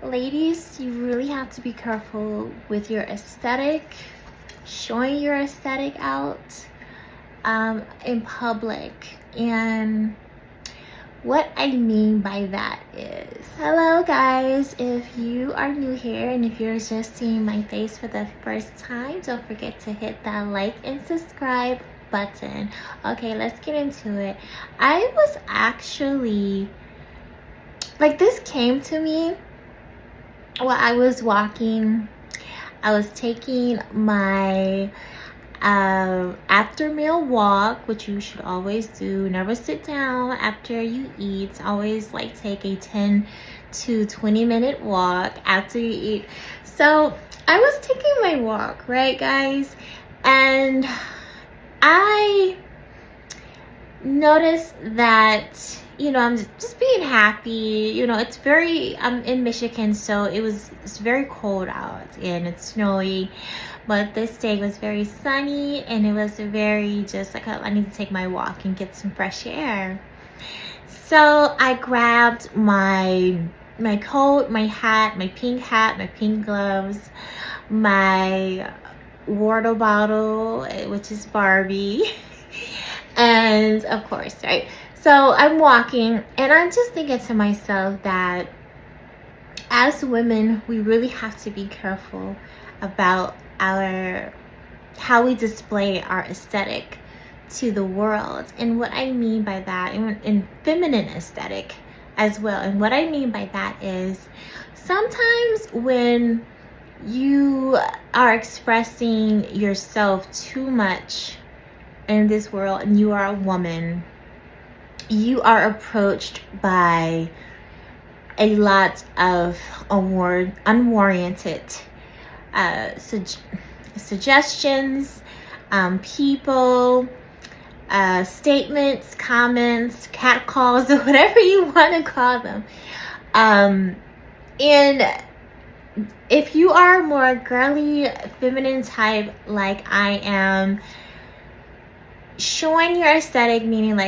Ladies, you really have to be careful with your aesthetic, showing your aesthetic out in public. And what I mean by that is, hello guys, if you are new here and if you're just seeing my face for the first time, don't forget to hit that like and subscribe button. Okay, let's get into it. I was actually, this came to me while I was walking. I was taking my after meal walk, which you should always do. Never sit down after you eat. Always take a 10 to 20 minute walk after you eat. So I was taking my walk, right guys, and I noticed that I'm just being happy. I'm in Michigan, so it's very cold out and it's snowy, but this day was very sunny and it was very just I need to take my walk and get some fresh air. So I grabbed my coat, my hat, my pink gloves, my water bottle, which is Barbie, and of course, right? So I'm walking and I'm just thinking to myself that as women, we really have to be careful about how we display our aesthetic to the world. And what I mean by that, in feminine aesthetic as well. And what I mean by that is sometimes when you are expressing yourself too much in this world and you are a woman, you are approached by a lot of unwarranted suggestions, people, statements, comments, catcalls, or whatever you want to call them. And if you are more girly, feminine type like I am, showing your aesthetic, meaning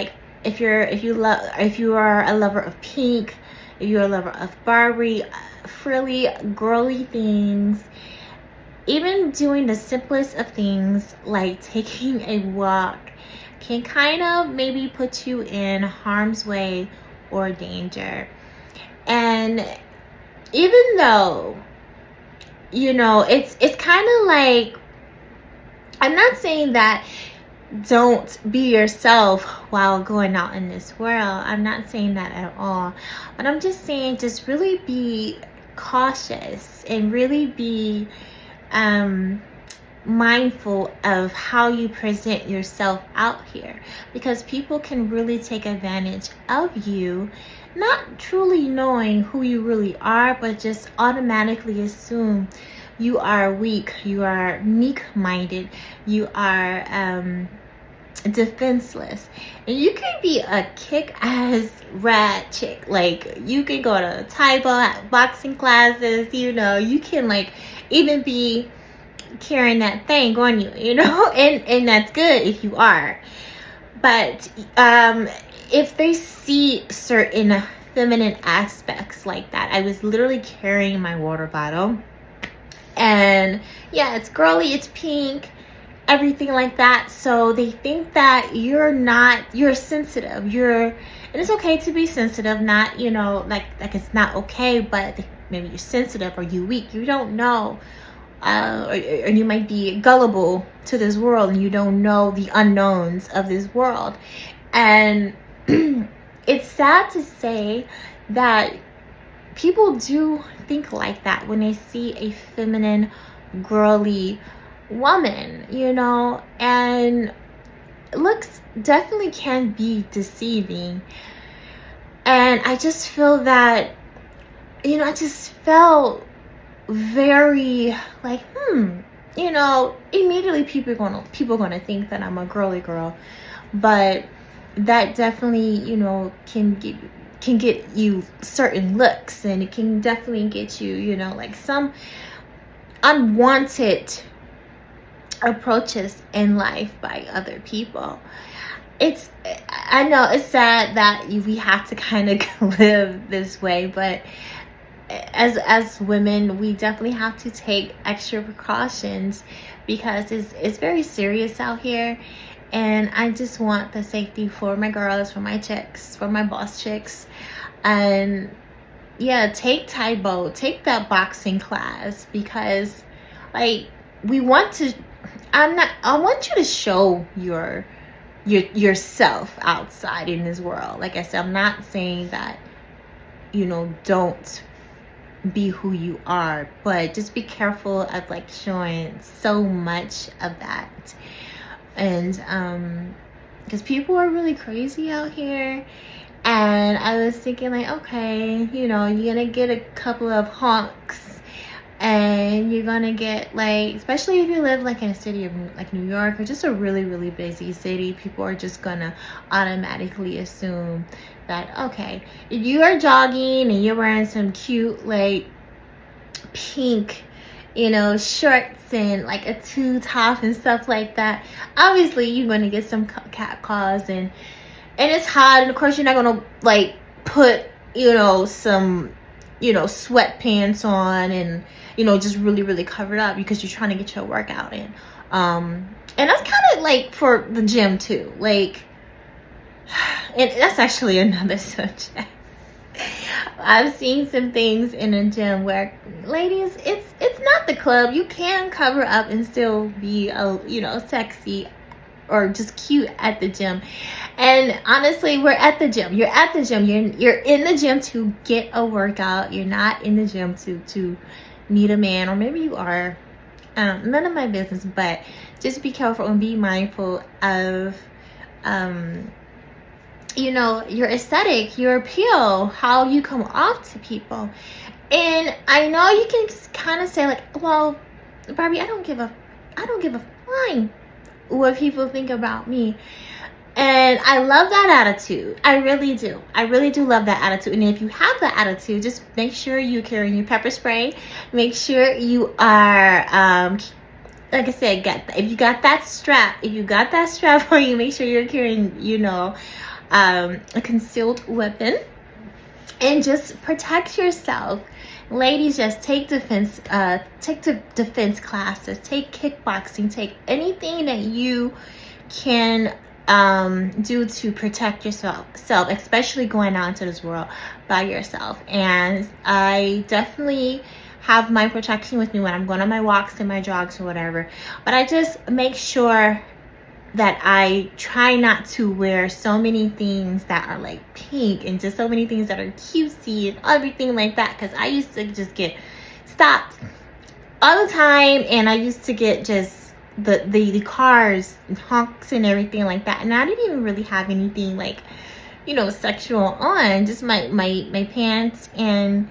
if you are a lover of pink, if you're a lover of Barbie, frilly, girly things, even doing the simplest of things like taking a walk can kind of maybe put you in harm's way or danger. And even though it's kind of I'm not saying that don't be yourself while going out in this world. I'm not saying that at all. But I'm just saying just really be cautious and really be mindful of how you present yourself out here, because people can really take advantage of you, not truly knowing who you really are, but just automatically assume you are weak, you are meek-minded, you are defenseless, and you can be a kick-ass rad chick. You can go to Thai boxing classes, you can even be carrying that thing on you, and that's good if you are. But if they see certain feminine aspects like that, I was literally carrying my water bottle, and yeah, it's girly, it's pink, everything like that. So they think that you're sensitive, and it's okay to be sensitive, not it's not okay, but maybe you're sensitive or you weak, you don't know, or you might be gullible to this world and you don't know the unknowns of this world. And it's sad to say that people do think like that when they see a feminine, girly woman, and looks definitely can be deceiving. And I just feel that I just felt very immediately people gonna think that I'm a girly girl, but that definitely can get you certain looks, and it can definitely get you some unwanted approaches in life by other people. I know it's sad that we have to kind of live this way, but as women, we definitely have to take extra precautions because it's very serious out here. And I just want the safety for my girls, for my chicks, for my boss chicks. And yeah, take Taibo, take that boxing class, because like we want to, I want you to show yourself outside in this world. Like I said, I'm not saying that, don't be who you are, but just be careful of like showing so much of that. And because people are really crazy out here. And I was thinking like, okay, you're gonna get a couple of honks, and you're gonna get like, especially if you live like in a city of like New York, or just a really, really busy city, people are just gonna automatically assume that, okay, if you are jogging and you're wearing some cute like pink shorts and like a tube top and stuff like that, obviously you're gonna get some cat calls, and it's hot, and of course you're not gonna like put some sweatpants on, and just really, really covered up because you're trying to get your workout in. And that's kind of like for the gym too, like, and that's actually another subject. I've seen some things in a gym where, ladies, it's not the club. You can cover up and still be sexy or just cute at the gym. And honestly, we're at the gym. You're at the gym. You're in the gym to get a workout. You're not in the gym to meet a man, or maybe you are. None of my business. But just be careful and be mindful of your aesthetic, your appeal, how you come off to people. And I know you can kind of say like, well, Barbie, I don't give a flying what people think about me. And I love that attitude. I really do. I really do love that attitude. And if you have that attitude, just make sure you're carrying your pepper spray. Make sure you are, like I said, if you got that strap on you, make sure you're carrying, a concealed weapon, and just protect yourself. Ladies, just take defense classes, take kickboxing, take anything that you can do to protect yourself, especially going out into this world by yourself. And I definitely have my protection with me when I'm going on my walks and my jogs or whatever, but I just make sure that I try not to wear so many things that are like pink, and just so many things that are cutesy and everything like that, because I used to just get stopped all the time, and I used to get just the cars and honks and everything like that, and I didn't even really have anything like sexual on, just my pants and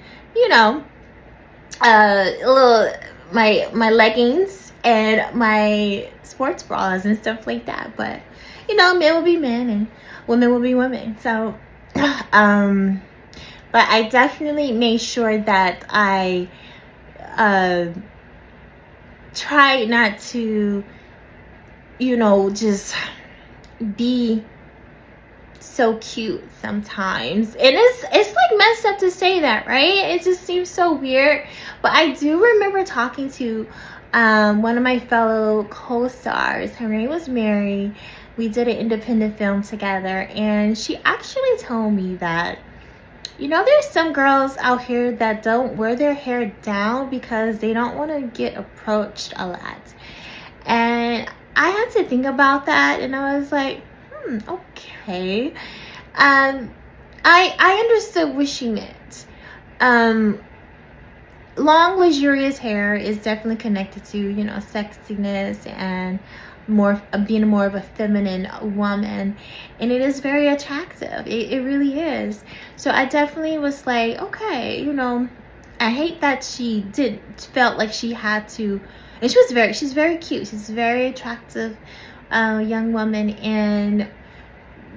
a little my leggings and my sports bras and stuff like that. But men will be men and women will be women. So but I definitely made sure that I try not to just be so cute sometimes. And it's like messed up to say that, right? It just seems so weird. But I do remember talking to one of my fellow co-stars. Her name was Mary. We did an independent film together, and she actually told me that there's some girls out here that don't wear their hair down because they don't want to get approached a lot. And I had to think about that, and I was like, okay. I understood what she meant. Long, luxurious hair is definitely connected to, sexiness and being more of a feminine woman. And it is very attractive. It really is. So I definitely was like, okay, I hate that she felt like she had to. And she's very cute. She's a very attractive young woman. And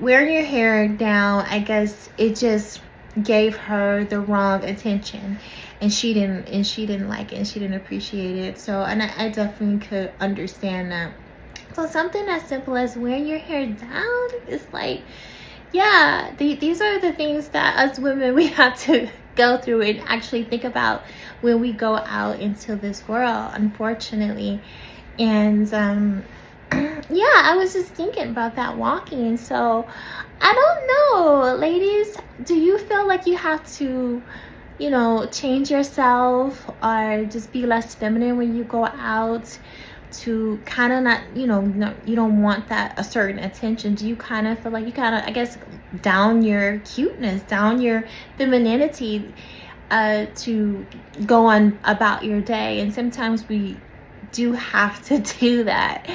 wearing your hair down, I guess it just gave her the wrong attention, and she didn't like it, and she didn't appreciate it. So, and I definitely could understand that. So something as simple as wearing your hair down is like, yeah, these are the things that us women, we have to go through and actually think about when we go out into this world, unfortunately. And yeah, I was just thinking about that walking. So I don't know, ladies, do you feel like you have to, you know, change yourself or just be less feminine when you go out to kind of not, you know, you don't want that a certain attention? Do you kind of feel like you kind of, I guess, down your cuteness, down your femininity to go on about your day? And sometimes we do have to do that,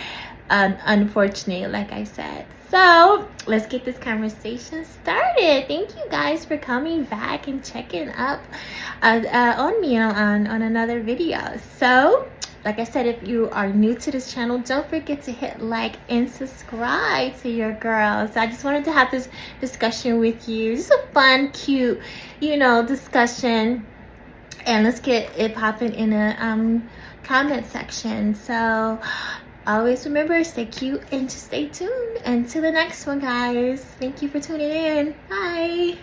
unfortunately, like I said. So let's get this conversation started. Thank you guys for coming back and checking up on me on another video. So like I said, if you are new to this channel, don't forget to hit like and subscribe to your girls. I just wanted to have this discussion with you, just a fun, cute, you know, discussion. And let's get it popping in a comment section. So always remember, stay cute and just stay tuned. Until the next one, guys. Thank you for tuning in. Bye.